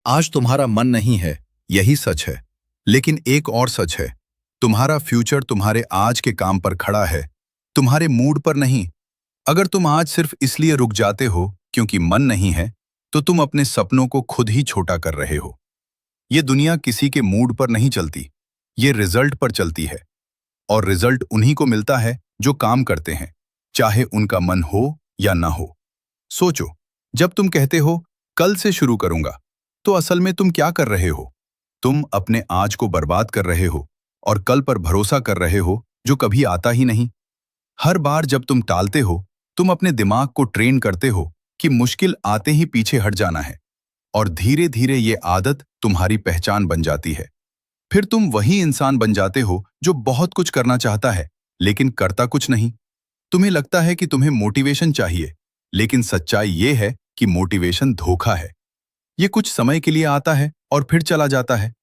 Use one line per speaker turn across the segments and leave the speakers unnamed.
आज तुम्हारा मन नहीं है, यही सच है। लेकिन एक और सच है, तुम्हारा फ्यूचर तुम्हारे आज के काम पर खड़ा है, तुम्हारे मूड पर नहीं। अगर तुम आज सिर्फ इसलिए रुक जाते हो क्योंकि मन नहीं है, तो तुम अपने सपनों को खुद ही छोटा कर रहे हो। ये दुनिया किसी के मूड पर नहीं चलती, ये रिजल्ट पर चलती है। और रिजल्ट उन्हीं को मिलता है जो काम करते हैं, चाहे उनका मन हो या ना हो। सोचो, जब तुम कहते हो कल से शुरू करूंगा, तो असल में तुम क्या कर रहे हो? तुम अपने आज को बर्बाद कर रहे हो और कल पर भरोसा कर रहे हो जो कभी आता ही नहीं। हर बार जब तुम टालते हो, तुम अपने दिमाग को ट्रेन करते हो कि मुश्किल आते ही पीछे हट जाना है, और धीरे धीरे ये आदत तुम्हारी पहचान बन जाती है। फिर तुम वही इंसान बन जाते हो जो बहुत कुछ करना चाहता है लेकिन करता कुछ नहीं। तुम्हें लगता है कि तुम्हें मोटिवेशन चाहिए, लेकिन सच्चाई ये है कि मोटिवेशन धोखा है। ये कुछ समय के लिए आता है और फिर चला जाता है।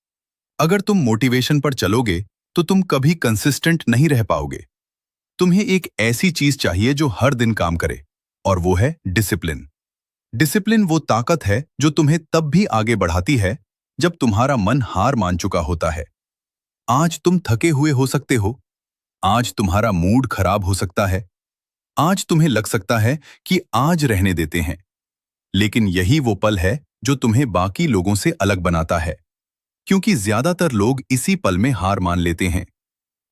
अगर तुम मोटिवेशन पर चलोगे तो तुम कभी कंसिस्टेंट नहीं रह पाओगे। तुम्हें एक ऐसी चीज चाहिए जो हर दिन काम करे, और वो है डिसिप्लिन। डिसिप्लिन वो ताकत है जो तुम्हें तब भी आगे बढ़ाती है जब तुम्हारा मन हार मान चुका होता है। आज तुम थके हुए हो सकते हो, आज तुम्हारा मूड खराब हो सकता है, आज तुम्हें लग सकता है कि आज रहने देते हैं। लेकिन यही वो पल है जो तुम्हें बाकी लोगों से अलग बनाता है, क्योंकि ज्यादातर लोग इसी पल में हार मान लेते हैं,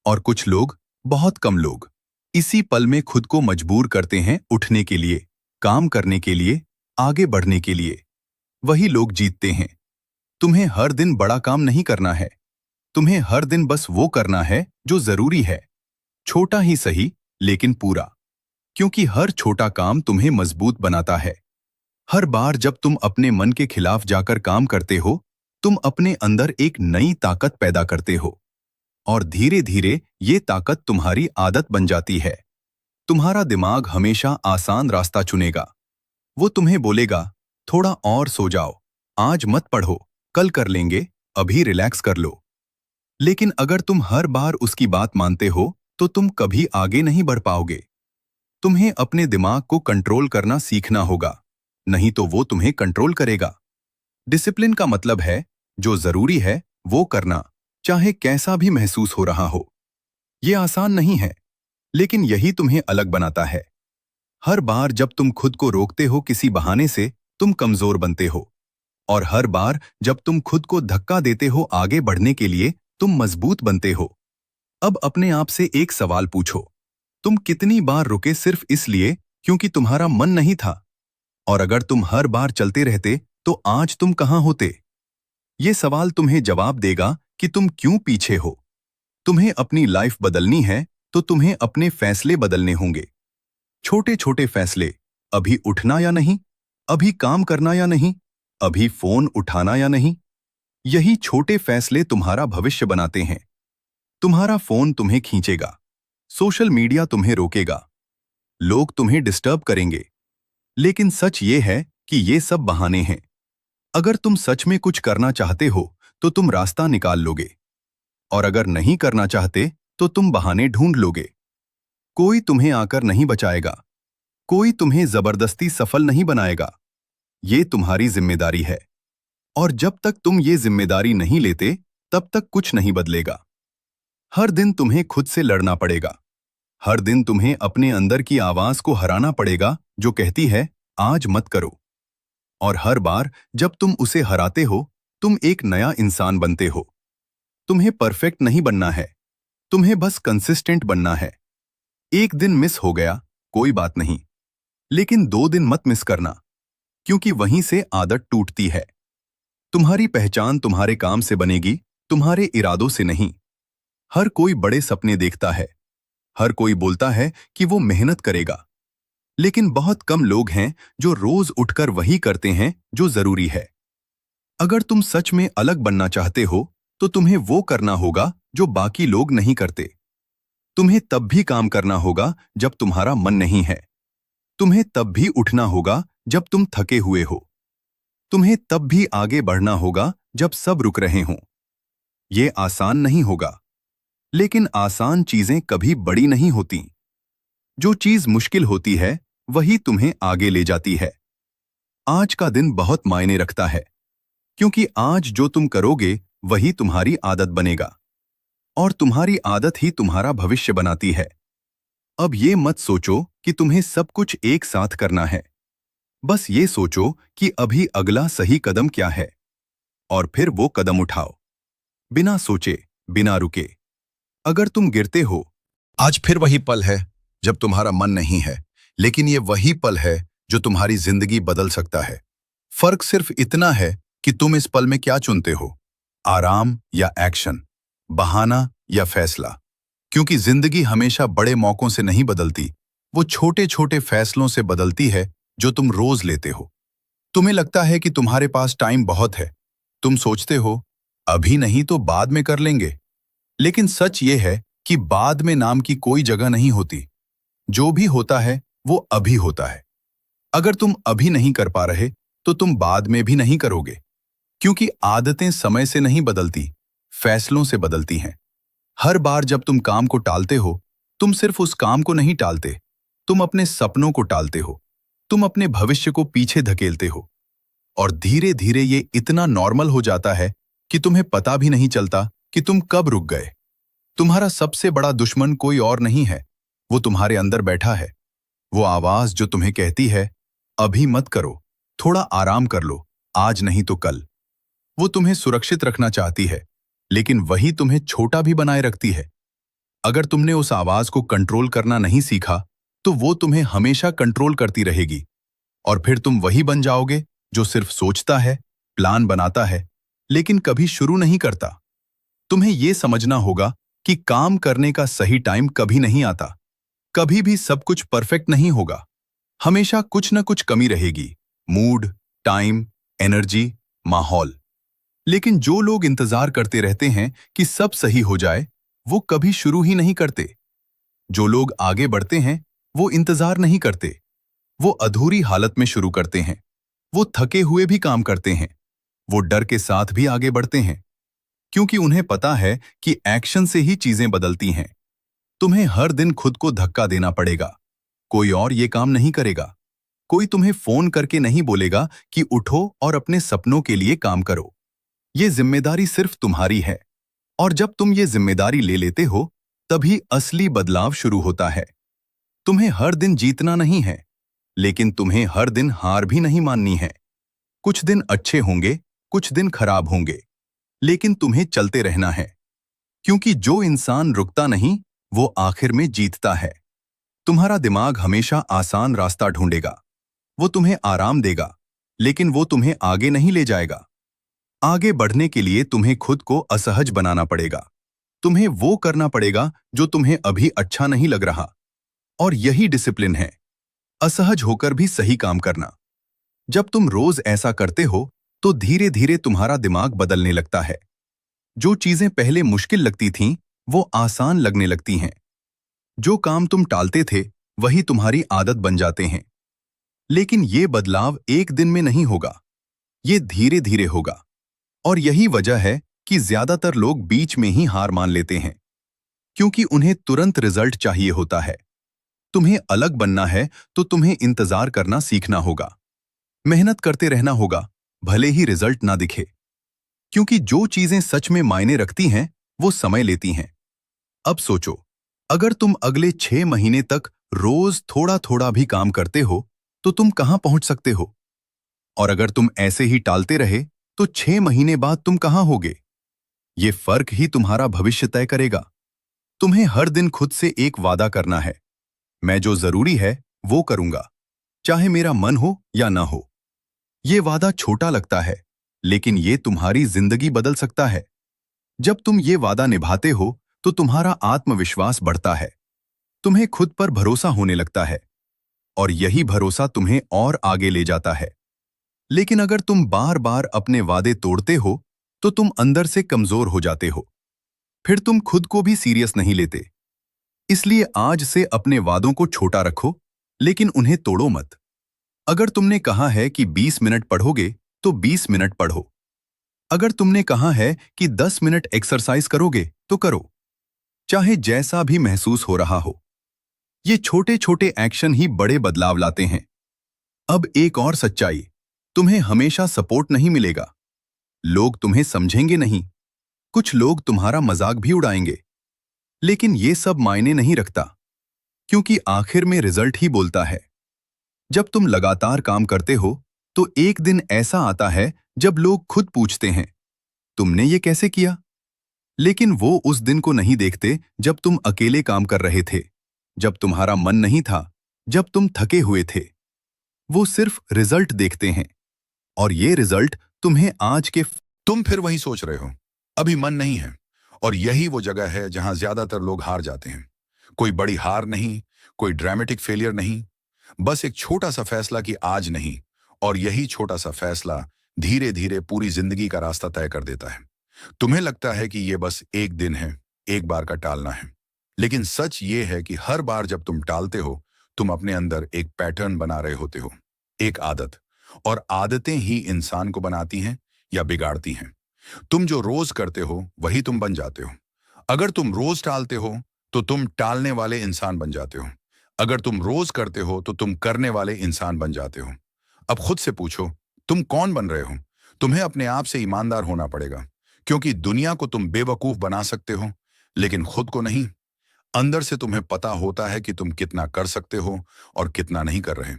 और कुछ लोग, बहुत कम लोग, इसी पल में खुद को मजबूर करते हैं उठने के लिए, काम करने के लिए, आगे बढ़ने के लिए। वही लोग जीतते हैं। तुम्हें हर दिन बड़ा काम नहीं करना है, तुम्हें हर दिन बस वो करना है जो जरूरी है, छोटा ही सही लेकिन पूरा। क्योंकि हर छोटा काम तुम्हें मजबूत बनाता है। हर बार जब तुम अपने मन के खिलाफ जाकर काम करते हो, तुम अपने अंदर एक नई ताकत पैदा करते हो, और धीरे धीरे ये ताकत तुम्हारी आदत बन जाती है। तुम्हारा दिमाग हमेशा आसान रास्ता चुनेगा। वो तुम्हें बोलेगा, थोड़ा और सो जाओ, आज मत पढ़ो, कल कर लेंगे, अभी रिलैक्स कर लो। लेकिन अगर तुम हर बार उसकी बात मानते हो, तो तुम कभी आगे नहीं बढ़ पाओगे। तुम्हें अपने दिमाग को कंट्रोल करना सीखना होगा, नहीं तो वो तुम्हें कंट्रोल करेगा। डिसिप्लिन का मतलब है जो जरूरी है वो करना, चाहे कैसा भी महसूस हो रहा हो। ये आसान नहीं है, लेकिन यही तुम्हें अलग बनाता है। हर बार जब तुम खुद को रोकते हो किसी बहाने से, तुम कमजोर बनते हो, और हर बार जब तुम खुद को धक्का देते हो आगे बढ़ने के लिए, तुम मजबूत बनते हो। अब अपने आप से एक सवाल पूछो, तुम कितनी बार रुके सिर्फ इसलिए क्योंकि तुम्हारा मन नहीं था? और अगर तुम हर बार चलते रहते, तो आज तुम कहां होते? ये सवाल तुम्हें जवाब देगा कि तुम क्यों पीछे हो। तुम्हें अपनी लाइफ बदलनी है, तो तुम्हें अपने फैसले बदलने होंगे। छोटे छोटे फैसले, अभी उठना या नहीं, अभी काम करना या नहीं, अभी फोन उठाना या नहीं। यही छोटे फैसले तुम्हारा भविष्य बनाते हैं। तुम्हारा फोन तुम्हें खींचेगा, सोशल मीडिया तुम्हें रोकेगा, लोग तुम्हें डिस्टर्ब करेंगे, लेकिन सच ये है कि ये सब बहाने हैं। अगर तुम सच में कुछ करना चाहते हो, तो तुम रास्ता निकाल लोगे, और अगर नहीं करना चाहते, तो तुम बहाने ढूंढ लोगे। कोई तुम्हें आकर नहीं बचाएगा, कोई तुम्हें जबरदस्ती सफल नहीं बनाएगा। ये तुम्हारी जिम्मेदारी है, और जब तक तुम ये जिम्मेदारी नहीं लेते, तब तक कुछ नहीं बदलेगा। हर दिन तुम्हें खुद से लड़ना पड़ेगा। हर दिन तुम्हें अपने अंदर की आवाज को हराना पड़ेगा जो कहती है आज मत करो। और हर बार जब तुम उसे हराते हो, तुम एक नया इंसान बनते हो। तुम्हें परफेक्ट नहीं बनना है, तुम्हें बस कंसिस्टेंट बनना है। एक दिन मिस हो गया, कोई बात नहीं, लेकिन 2 दिन मत मिस करना, क्योंकि वहीं से आदत टूटती है। तुम्हारी पहचान तुम्हारे काम से बनेगी, तुम्हारे इरादों से नहीं। हर कोई बड़े सपने देखता है, हर कोई बोलता है कि वो मेहनत करेगा, लेकिन बहुत कम लोग हैं जो रोज उठकर वही करते हैं जो जरूरी है। अगर तुम सच में अलग बनना चाहते हो, तो तुम्हें वो करना होगा जो बाकी लोग नहीं करते। तुम्हें तब भी काम करना होगा जब तुम्हारा मन नहीं है। तुम्हें तब भी उठना होगा जब तुम थके हुए हो। तुम्हें तब भी आगे बढ़ना होगा जब सब रुक रहे हों। ये आसान नहीं होगा, लेकिन आसान चीजें कभी बड़ी नहीं होती। जो चीज मुश्किल होती है, वही तुम्हें आगे ले जाती है। आज का दिन बहुत मायने रखता है, क्योंकि आज जो तुम करोगे वही तुम्हारी आदत बनेगा और तुम्हारी आदत ही तुम्हारा भविष्य बनाती है। अब ये मत सोचो कि तुम्हें सब कुछ एक साथ करना है। बस ये सोचो कि अभी अगला सही कदम क्या है और फिर वो कदम उठाओ, बिना सोचे, बिना रुके। अगर तुम गिरते हो, आज फिर वही पल है जब तुम्हारा मन नहीं है, लेकिन ये वही पल है जो तुम्हारी जिंदगी बदल सकता है। फर्क सिर्फ इतना है कि तुम इस पल में क्या चुनते हो, आराम या एक्शन, बहाना या फैसला। क्योंकि जिंदगी हमेशा बड़े मौकों से नहीं बदलती, वो छोटे छोटे फैसलों से बदलती है जो तुम रोज लेते हो। तुम्हें लगता है कि तुम्हारे पास टाइम बहुत है, तुम सोचते हो अभी नहीं तो बाद में कर लेंगे। लेकिन सच ये है कि बाद में नाम की कोई जगह नहीं होती। जो भी होता है वो अभी होता है। अगर तुम अभी नहीं कर पा रहे तो तुम बाद में भी नहीं करोगे, क्योंकि आदतें समय से नहीं बदलती, फैसलों से बदलती हैं। हर बार जब तुम काम को टालते हो, तुम सिर्फ उस काम को नहीं टालते, तुम अपने सपनों को टालते हो, तुम अपने भविष्य को पीछे धकेलते हो। और धीरे धीरे ये इतना नॉर्मल हो जाता है कि तुम्हें पता भी नहीं चलता कि तुम कब रुक गए। तुम्हारा सबसे बड़ा दुश्मन कोई और नहीं है, वो तुम्हारे अंदर बैठा है। वो आवाज जो तुम्हें कहती है अभी मत करो, थोड़ा आराम कर लो, आज नहीं तो कल। वो तुम्हें सुरक्षित रखना चाहती है, लेकिन वही तुम्हें छोटा भी बनाए रखती है। अगर तुमने उस आवाज को कंट्रोल करना नहीं सीखा तो वो तुम्हें हमेशा कंट्रोल करती रहेगी और फिर तुम वही बन जाओगे जो सिर्फ सोचता है, प्लान बनाता है, लेकिन कभी शुरू नहीं करता। तुम्हें यह समझना होगा कि काम करने का सही टाइम कभी नहीं आता। कभी भी सब कुछ परफेक्ट नहीं होगा, हमेशा कुछ न कुछ कमी रहेगी, मूड, टाइम, एनर्जी, माहौल। लेकिन जो लोग इंतजार करते रहते हैं कि सब सही हो जाए, वो कभी शुरू ही नहीं करते। जो लोग आगे बढ़ते हैं वो इंतजार नहीं करते, वो अधूरी हालत में शुरू करते हैं। वो थके हुए भी काम करते हैं, वो डर के साथ भी आगे बढ़ते हैं, क्योंकि उन्हें पता है कि एक्शन से ही चीजें बदलती हैं। तुम्हें हर दिन खुद को धक्का देना पड़ेगा, कोई और ये काम नहीं करेगा। कोई तुम्हें फोन करके नहीं बोलेगा कि उठो और अपने सपनों के लिए काम करो। ये जिम्मेदारी सिर्फ तुम्हारी है, और जब तुम ये जिम्मेदारी ले लेते हो तभी असली बदलाव शुरू होता है। तुम्हें हर दिन जीतना नहीं है, लेकिन तुम्हें हर दिन हार भी नहीं माननी है। कुछ दिन अच्छे होंगे, कुछ दिन खराब होंगे, लेकिन तुम्हें चलते रहना है, क्योंकि जो इंसान रुकता नहीं वो आखिर में जीतता है। तुम्हारा दिमाग हमेशा आसान रास्ता ढूंढेगा, वो तुम्हें आराम देगा, लेकिन वो तुम्हें आगे नहीं ले जाएगा। आगे बढ़ने के लिए तुम्हें खुद को असहज बनाना पड़ेगा। तुम्हें वो करना पड़ेगा जो तुम्हें अभी अच्छा नहीं लग रहा, और यही डिसिप्लिन है, असहज होकर भी सही काम करना। जब तुम रोज ऐसा करते हो तो धीरे धीरे तुम्हारा दिमाग बदलने लगता है। जो चीजें पहले मुश्किल लगती थीं वो आसान लगने लगती हैं। जो काम तुम टालते थे वही तुम्हारी आदत बन जाते हैं। लेकिन ये बदलाव एक दिन में नहीं होगा, ये धीरे धीरे होगा। और यही वजह है कि ज्यादातर लोग बीच में ही हार मान लेते हैं, क्योंकि उन्हें तुरंत रिजल्ट चाहिए होता है। तुम्हें अलग बनना है तो तुम्हें इंतजार करना सीखना होगा, मेहनत करते रहना होगा, भले ही रिजल्ट ना दिखे। क्योंकि जो चीजें सच में मायने रखती हैं वो समय लेती हैं। अब सोचो, अगर तुम अगले 6 महीने तक रोज थोड़ा थोड़ा भी काम करते हो तो तुम कहां पहुंच सकते हो? और अगर तुम ऐसे ही टालते रहे तो 6 महीने बाद तुम कहां होगे? ये फर्क ही तुम्हारा भविष्य तय करेगा। तुम्हें हर दिन खुद से एक वादा करना है, मैं जो जरूरी है वो करूंगा, चाहे मेरा मन हो या ना हो। ये वादा छोटा लगता है, लेकिन ये तुम्हारी जिंदगी बदल सकता है। जब तुम ये वादा निभाते हो तो तुम्हारा आत्मविश्वास बढ़ता है, तुम्हें खुद पर भरोसा होने लगता है, और यही भरोसा तुम्हें और आगे ले जाता है। लेकिन अगर तुम बार बार अपने वादे तोड़ते हो तो तुम अंदर से कमजोर हो जाते हो, फिर तुम खुद को भी सीरियस नहीं लेते। इसलिए आज से अपने वादों को छोटा रखो, लेकिन उन्हें तोड़ो मत। अगर तुमने कहा है कि 20 मिनट पढ़ोगे तो 20 मिनट पढ़ो। अगर तुमने कहा है कि 10 मिनट एक्सरसाइज करोगे तो करो, चाहे जैसा भी महसूस हो रहा हो। ये छोटे छोटे एक्शन ही बड़े बदलाव लाते हैं। अब एक और सच्चाई, तुम्हें हमेशा सपोर्ट नहीं मिलेगा। लोग तुम्हें समझेंगे नहीं, कुछ लोग तुम्हारा मजाक भी उड़ाएंगे। लेकिन ये सब मायने नहीं रखता, क्योंकि आखिर में रिजल्ट ही बोलता है। जब तुम लगातार काम करते हो, तो एक दिन ऐसा आता है जब लोग खुद पूछते हैं, तुमने ये कैसे किया? लेकिन वो उस दिन को नहीं देखते जब तुम अकेले काम कर रहे थे, जब तुम्हारा मन नहीं था, जब तुम थके हुए थे। वो सिर्फ रिजल्ट देखते हैं, और ये रिजल्ट तुम्हें आज के
तुम फिर वही सोच रहे हो, अभी मन नहीं है। और यही वो जगह है जहां ज्यादातर लोग हार जाते हैं। कोई बड़ी हार नहीं, कोई ड्रामेटिक फेलियर नहीं, बस एक छोटा सा फैसला कि आज नहीं। और यही छोटा सा फैसला धीरे धीरे पूरी जिंदगी का रास्ता तय कर देता है। तुम्हें लगता है कि ये बस एक दिन है, एक बार का टालना है। लेकिन सच ये है कि हर बार जब तुम टालते हो, तुम अपने अंदर एक पैटर्न बना रहे होते हो, एक आदत। और आदतें ही इंसान को बनाती हैं या बिगाड़ती हैं। तुम जो रोज करते हो वही तुम बन जाते हो। अगर तुम रोज टालते हो तो तुम टालने वाले इंसान बन जाते हो। अगर तुम रोज करते हो तो तुम करने वाले इंसान बन जाते हो। अब खुद से पूछो, तुम कौन बन रहे हो? तुम्हें अपने आप से ईमानदार होना पड़ेगा, क्योंकि दुनिया को तुम बेवकूफ बना सकते हो, लेकिन खुद को नहीं। अंदर से तुम्हें पता होता है कि तुम कितना कर सकते हो और कितना नहीं कर रहे।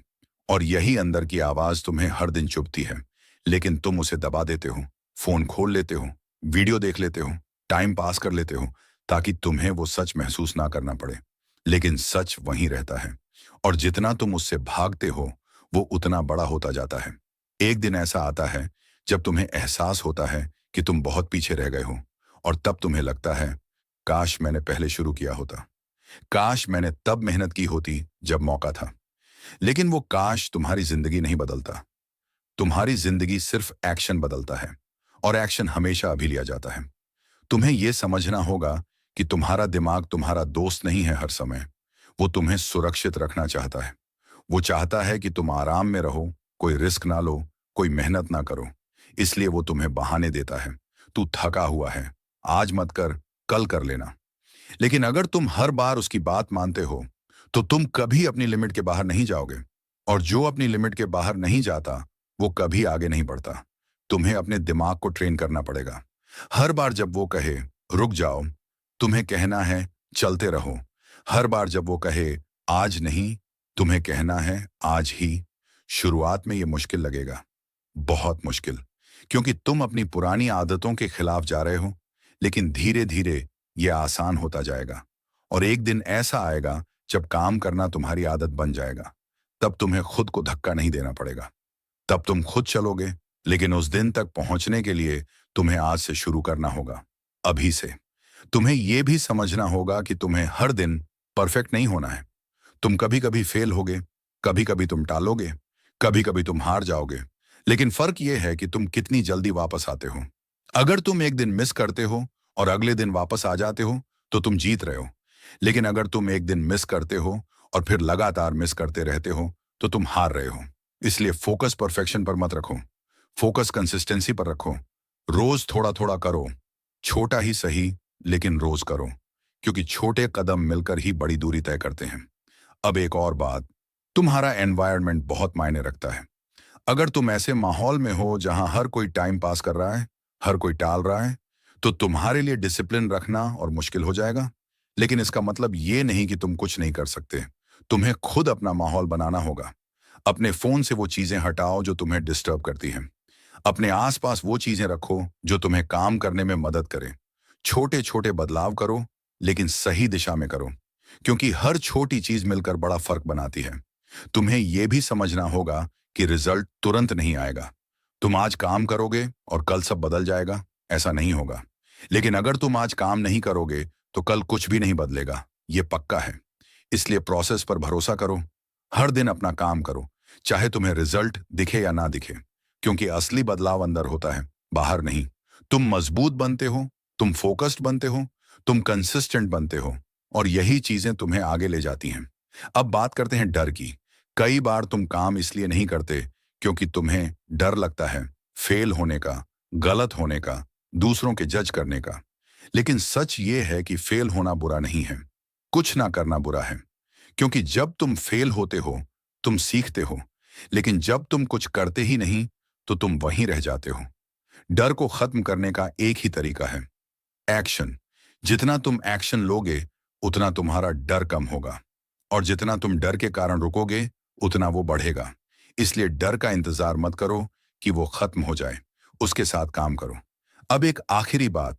और यही अंदर की आवाज तुम्हें हर दिन चुभती है, लेकिन तुम उसे दबा देते हो। फोन खोल लेते हो, वीडियो देख लेते हो, टाइम पास कर लेते हो, ताकि तुम्हें वो सच महसूस ना करना पड़े। लेकिन सच वहीं रहता है, और जितना तुम उससे भागते हो, वो उतना बड़ा होता जाता है। एक दिन ऐसा आता है जब तुम्हें एहसास होता है कि तुम बहुत पीछे रह गए हो, और तब तुम्हें लगता है, काश मैंने पहले शुरू किया होता। काश मैंने तब मेहनत की होती जब मौका था। लेकिन वो काश तुम्हारी जिंदगी नहीं बदलता। तुम्हारी जिंदगी सिर्फ एक्शन बदलता है, और एक्शन हमेशा अभी लिया जाता है। तुम्हें यह समझना होगा कि तुम्हारा दिमाग तुम्हारा दोस्त नहीं है हर समय। वो तुम्हें सुरक्षित रखना चाहता है। वो चाहता है कि तुम आराम में रहो, कोई रिस्क ना लो, कोई मेहनत ना करो। इसलिए वो तुम्हें बहाने देता है। तू थका हुआ है, आज मत कर, कल कर लेना। लेकिन अगर तुम हर बार उसकी बात मानते हो, तो तुम कभी अपनी लिमिट के बाहर नहीं जाओगे। और जो अपनी लिमिट के बाहर नहीं जाता, वो कभी आगे नहीं बढ़ता। तुम्हें अपने दिमाग को ट्रेन करना पड़ेगा। हर बार जब वो कहे रुक जाओ, तुम्हें कहना है चलते रहो। हर बार जब वो कहे आज नहीं, तुम्हें कहना है आज ही। शुरुआत में ये मुश्किल लगेगा, बहुत मुश्किल, क्योंकि तुम अपनी पुरानी आदतों के खिलाफ जा रहे हो। लेकिन धीरे धीरे ये आसान होता जाएगा, और एक दिन ऐसा आएगा जब काम करना तुम्हारी आदत बन जाएगा। तब तुम्हें खुद को धक्का नहीं देना पड़ेगा, तब तुम खुद चलोगे। लेकिन उस दिन तक पहुंचने के लिए तुम्हें आज से शुरू करना होगा, अभी से। तुम्हें यह भी समझना होगा कि तुम्हें हर दिन परफेक्ट नहीं होना है। तुम कभी कभी फेल होगे, कभी कभी तुम टालोगे, कभी कभी तुम हार जाओगे। लेकिन फर्क यह है कि तुम कितनी जल्दी वापस आते हो। अगर तुम एक दिन मिस करते हो और अगले दिन वापस आ जाते हो, तो तुम जीत रहे हो। लेकिन अगर तुम एक दिन मिस करते हो और फिर लगातार मिस करते रहते हो, तो तुम हार रहे हो। इसलिए फोकस परफेक्शन पर मत रखो, फोकस कंसिस्टेंसी पर रखो। रोज थोड़ा थोड़ा करो, छोटा ही सही, लेकिन रोज करो, क्योंकि छोटे कदम मिलकर ही बड़ी दूरी तय करते हैं। अब एक और बात, तुम्हारा एनवायरनमेंट बहुत मायने रखता है। अगर तुम ऐसे माहौल में हो जहां हर कोई टाइम पास कर रहा है, हर कोई टाल रहा है, तो तुम्हारे लिए डिसिप्लिन रखना और मुश्किल हो जाएगा। लेकिन इसका मतलब ये नहीं कि तुम कुछ नहीं कर सकते। तुम्हें खुद अपना माहौल बनाना होगा। अपने फोन से वो चीजें हटाओ जो तुम्हें डिस्टर्ब करती हैं। अपने आसपास वो चीजें रखो जो तुम्हें काम करने में मदद करें। छोटे छोटे बदलाव करो, लेकिन सही दिशा में करो, क्योंकि हर छोटी चीज मिलकर बड़ा फर्क बनाती है। तुम्हें यह भी समझना होगा कि रिजल्ट तुरंत नहीं आएगा। तुम आज काम करोगे और कल सब बदल जाएगा, ऐसा नहीं होगा। लेकिन अगर तुम आज काम नहीं करोगे, तो कल कुछ भी नहीं बदलेगा, ये पक्का है। इसलिए प्रोसेस पर भरोसा करो, हर दिन अपना काम करो, चाहे तुम्हें रिजल्ट दिखे या ना दिखे, क्योंकि असली बदलाव अंदर होता है, बाहर नहीं। तुम मजबूत बनते हो, तुम फोकस्ड बनते हो, तुम कंसिस्टेंट बनते हो, और यही चीजें तुम्हें आगे ले जाती हैं। अब बात करते हैं डर की। कई बार तुम काम इसलिए नहीं करते क्योंकि तुम्हें डर लगता है फेल होने का, गलत होने का, दूसरों के जज करने का। लेकिन सच ये है कि फेल होना बुरा नहीं है, कुछ ना करना बुरा है। क्योंकि जब तुम फेल होते हो, तुम सीखते हो। लेकिन जब तुम कुछ करते ही नहीं, तो तुम वहीं रह जाते हो। डर को खत्म करने का एक ही तरीका है, एक्शन। जितना तुम एक्शन लोगे उतना तुम्हारा डर कम होगा, और जितना तुम डर के कारण रुकोगे उतना वो बढ़ेगा। इसलिए डर का इंतजार मत करो कि वो खत्म हो जाए, उसके साथ काम करो। अब एक आखिरी बात,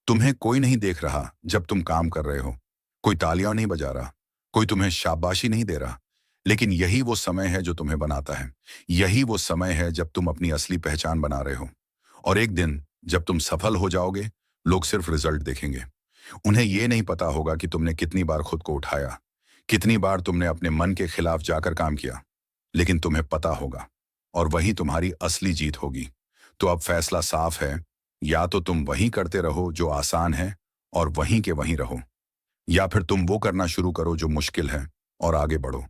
तुम्हें कोई नहीं देख रहा जब तुम काम कर रहे हो, कोई तालियां नहीं बजा रहा, कोई तुम्हें शाबाशी नहीं दे रहा, लेकिन यही वो समय है जो तुम्हें बनाता है। यही वो समय है जब तुम अपनी असली पहचान बना रहे हो। और एक दिन जब तुम सफल हो जाओगे, लोग सिर्फ रिजल्ट देखेंगे। उन्हें यह नहीं पता होगा कि तुमने कितनी बार खुद को उठाया, कितनी बार तुमने अपने मन के खिलाफ जाकर काम किया, लेकिन तुम्हें पता होगा, और वही तुम्हारी असली जीत होगी। तो अब फैसला साफ है, या तो तुम वही करते रहो जो आसान है और वहीं के वहीं रहो, या फिर तुम वो करना शुरू करो जो मुश्किल है और आगे बढ़ो।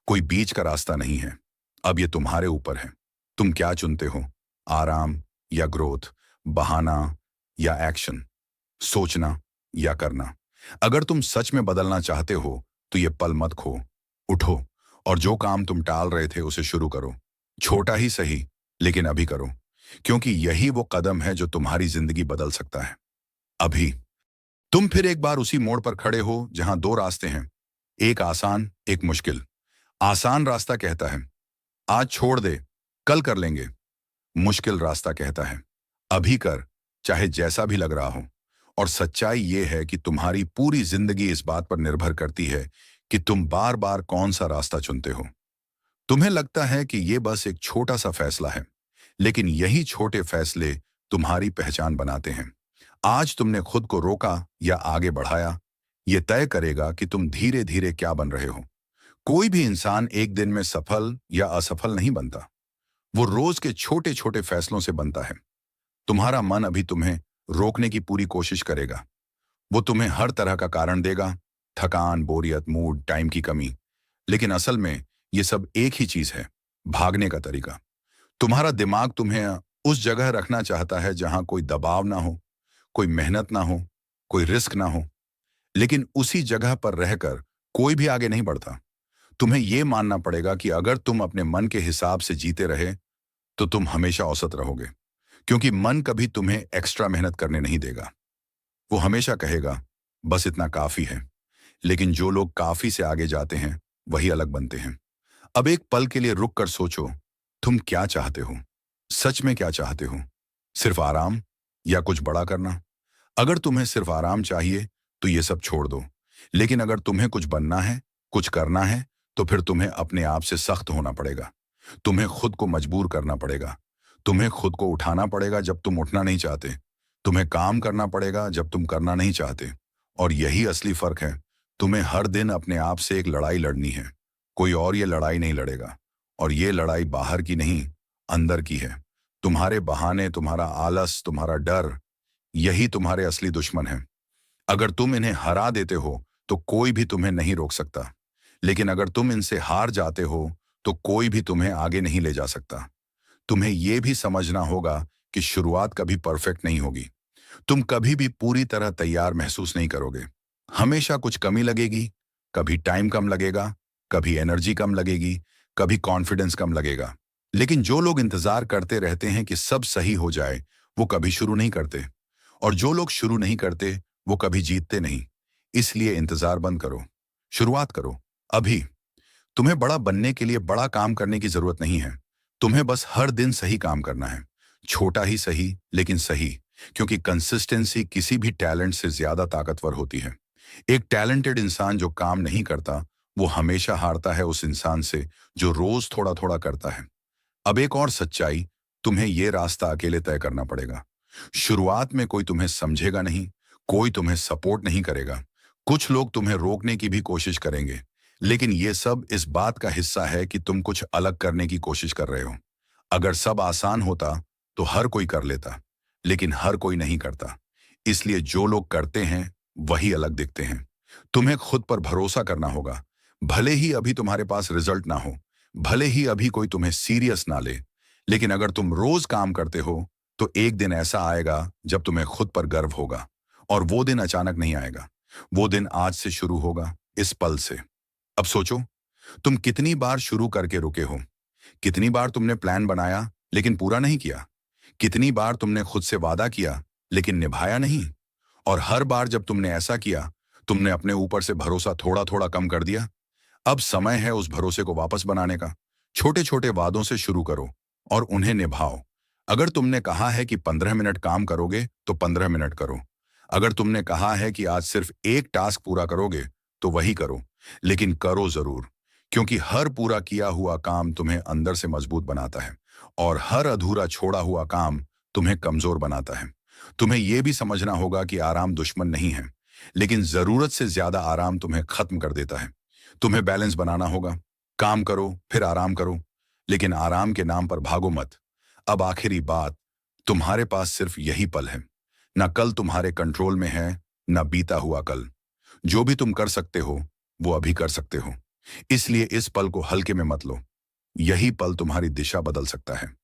कोई बीच का रास्ता नहीं है। अब ये तुम्हारे ऊपर है, तुम क्या चुनते हो, आराम या ग्रोथ, बहाना या एक्शन, सोचना या करना। अगर तुम सच में बदलना चाहते हो तो ये पल मत खो, उठो, और जो काम तुम टाल रहे थे उसे शुरू करो। छोटा ही सही, लेकिन अभी करो, क्योंकि यही वो कदम है जो तुम्हारी जिंदगी बदल सकता है। अभी तुम फिर एक बार उसी मोड़ पर खड़े हो जहां दो रास्ते हैं, एक आसान, एक मुश्किल। आसान रास्ता कहता है आज छोड़ दे, कल कर लेंगे। मुश्किल रास्ता कहता है अभी कर, चाहे जैसा भी लग रहा हो। और सच्चाई ये है कि तुम्हारी पूरी जिंदगी इस बात पर निर्भर करती है कि तुम बार बार कौन सा रास्ता चुनते हो। तुम्हें लगता है कि ये बस एक छोटा सा फैसला है, लेकिन यही छोटे फैसले तुम्हारी पहचान बनाते हैं। आज तुमने खुद को रोका या आगे बढ़ाया, ये तय करेगा कि तुम धीरे धीरे क्या बन रहे हो। कोई भी इंसान एक दिन में सफल या असफल नहीं बनता, वो रोज के छोटे छोटे फैसलों से बनता है। तुम्हारा मन अभी तुम्हें रोकने की पूरी कोशिश करेगा। वो तुम्हें हर तरह का कारण देगा, थकान, बोरियत, मूड, टाइम की कमी। लेकिन असल में ये सब एक ही चीज है, भागने का तरीका। तुम्हारा दिमाग तुम्हें उस जगह रखना चाहता है जहां कोई दबाव ना हो, कोई मेहनत ना हो, कोई रिस्क ना हो। लेकिन उसी जगह पर रहकर कोई भी आगे नहीं बढ़ता। तुम्हें यह मानना पड़ेगा कि अगर तुम अपने मन के हिसाब से जीते रहे तो तुम हमेशा औसत रहोगे, क्योंकि मन कभी तुम्हें एक्स्ट्रा मेहनत करने नहीं देगा। वो हमेशा कहेगा बस इतना काफी है। लेकिन जो लोग काफी से आगे जाते हैं वही अलग बनते हैं। अब एक पल के लिए रुक कर सोचो, तुम क्या चाहते हो, सच में क्या चाहते हो? सिर्फ आराम या कुछ बड़ा करना? अगर तुम्हें सिर्फ आराम चाहिए तो ये सब छोड़ दो। लेकिन अगर तुम्हें कुछ बनना है, कुछ करना है, तो फिर तुम्हें अपने आप से सख्त होना पड़ेगा। तुम्हें खुद को मजबूर करना पड़ेगा। तुम्हें खुद को उठाना पड़ेगा जब तुम उठना नहीं चाहते। तुम्हें काम करना पड़ेगा जब तुम करना नहीं चाहते। और यही असली फर्क है। तुम्हें हर दिन अपने आप से एक लड़ाई लड़नी है। कोई और ये लड़ाई नहीं लड़ेगा। और ये लड़ाई बाहर की नहीं, अंदर की है। तुम्हारे बहाने, तुम्हारा आलस, तुम्हारा डर, यही तुम्हारे असली दुश्मन है। अगर तुम इन्हें हरा देते हो तो कोई भी तुम्हें नहीं रोक सकता। लेकिन अगर तुम इनसे हार जाते हो तो कोई भी तुम्हें आगे नहीं ले जा सकता। तुम्हें यह भी समझना होगा कि शुरुआत कभी परफेक्ट नहीं होगी। तुम कभी भी पूरी तरह तैयार महसूस नहीं करोगे। हमेशा कुछ कमी लगेगी। कभी टाइम कम लगेगा, कभी एनर्जी कम लगेगी, कभी कॉन्फिडेंस कम लगेगा। लेकिन जो लोग इंतजार करते रहते हैं कि सब सही हो जाए, वो कभी शुरू नहीं करते। और जो लोग शुरू नहीं करते वो कभी जीतते नहीं। इसलिए इंतजार बंद करो, शुरुआत करो अभी। तुम्हें बड़ा बनने के लिए बड़ा काम करने की जरूरत नहीं है। तुम्हें बस हर दिन सही काम करना है। छोटा ही सही, लेकिन सही। क्योंकि कंसिस्टेंसी किसी भी टैलेंट से ज्यादा ताकतवर होती है। एक टैलेंटेड इंसान जो काम नहीं करता वो हमेशा हारता है उस इंसान से जो रोज थोड़ा थोड़ा करता है। अब एक और सच्चाई, तुम्हें यह रास्ता अकेले तय करना पड़ेगा। शुरुआत में कोई तुम्हें समझेगा नहीं, कोई तुम्हें सपोर्ट नहीं करेगा। कुछ लोग तुम्हें रोकने की भी कोशिश करेंगे, लेकिन ये सब इस बात का हिस्सा है कि तुम कुछ अलग करने की कोशिश कर रहे हो। अगर सब आसान होता तो हर कोई कर लेता, लेकिन हर कोई नहीं करता। इसलिए जो लोग करते हैं वही अलग दिखते हैं। तुम्हें खुद पर भरोसा करना होगा। भले ही अभी तुम्हारे पास रिजल्ट ना हो, भले ही अभी कोई तुम्हें सीरियस ना ले, लेकिन अगर तुम रोज काम करते हो तो एक दिन ऐसा आएगा जब तुम्हें खुद पर गर्व होगा। और वो दिन अचानक नहीं आएगा। वो दिन आज से शुरू होगा, इस पल से। अब सोचो, तुम कितनी बार शुरू करके रुके हो? कितनी बार तुमने प्लान बनाया लेकिन पूरा नहीं किया? कितनी बार तुमने खुद से वादा किया लेकिन निभाया नहीं? और हर बार जब तुमने ऐसा किया, तुमने अपने ऊपर से भरोसा थोड़ा थोड़ा कम कर दिया। अब समय है उस भरोसे को वापस बनाने का। छोटे छोटे वादों से शुरू करो और उन्हें निभाओ। अगर तुमने कहा है कि 15 मिनट काम करोगे तो 15 मिनट करो। अगर तुमने कहा है कि आज सिर्फ एक टास्क पूरा करोगे तो वही करो, लेकिन करो जरूर। क्योंकि हर पूरा किया हुआ काम तुम्हें अंदर से मजबूत बनाता है और हर अधूरा छोड़ा हुआ काम तुम्हें कमजोर बनाता है। तुम्हें यह भी समझना होगा कि आराम दुश्मन नहीं है, लेकिन जरूरत से ज्यादा आराम तुम्हें खत्म कर देता है। तुम्हें बैलेंस बनाना होगा। काम करो फिर आराम करो, लेकिन आराम के नाम पर भागो मत। अब आखिरी बात, तुम्हारे पास सिर्फ यही पल है। न कल तुम्हारे कंट्रोल में है, न बीता हुआ कल। जो भी तुम कर सकते हो वो अभी कर सकते हो, इसलिए इस पल को हल्के में मत लो। यही पल तुम्हारी दिशा बदल सकता है।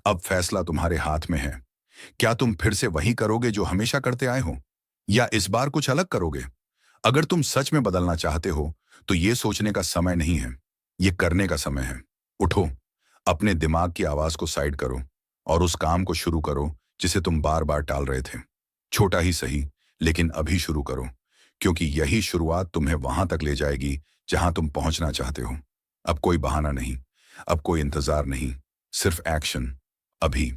अब फैसला तुम्हारे हाथ में है। क्या तुम फिर से वही करोगे जो हमेशा करते आए हो, या इस बार कुछ अलग करोगे? अगर तुम सच में बदलना चाहते हो तो ये सोचने का समय नहीं है, ये करने का समय है। उठो, अपने दिमाग की आवाज को साइड करो और उस काम को शुरू करो जिसे तुम बार बार टाल रहे थे। छोटा ही सही, लेकिन अभी शुरू करो, क्योंकि यही शुरुआत तुम्हें वहां तक ले जाएगी जहां तुम पहुंचना चाहते हो। अब कोई बहाना नहीं, अब कोई इंतजार नहीं, सिर्फ एक्शन, अभी।